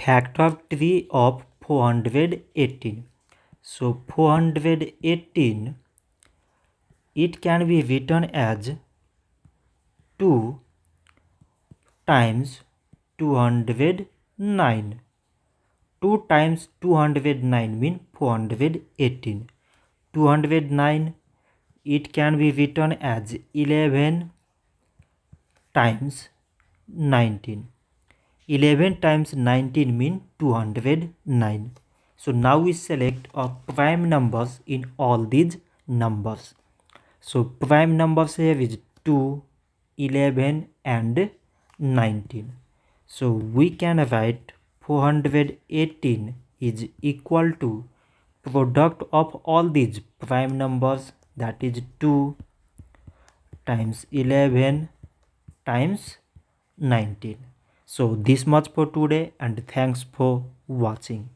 Factor tree of 418. So 418, it can be written as 2 times 209. 2 times 209 means 418. 209, it can be written as 11 times 19. 11 times 19 means 209. So now we select prime numbers in all these numbers. So prime numbers here is 2, 11 and 19. So we can write 418 is equal to product of all these prime numbers, that is 2 times 11 times 19. So this much for today, and thanks for watching.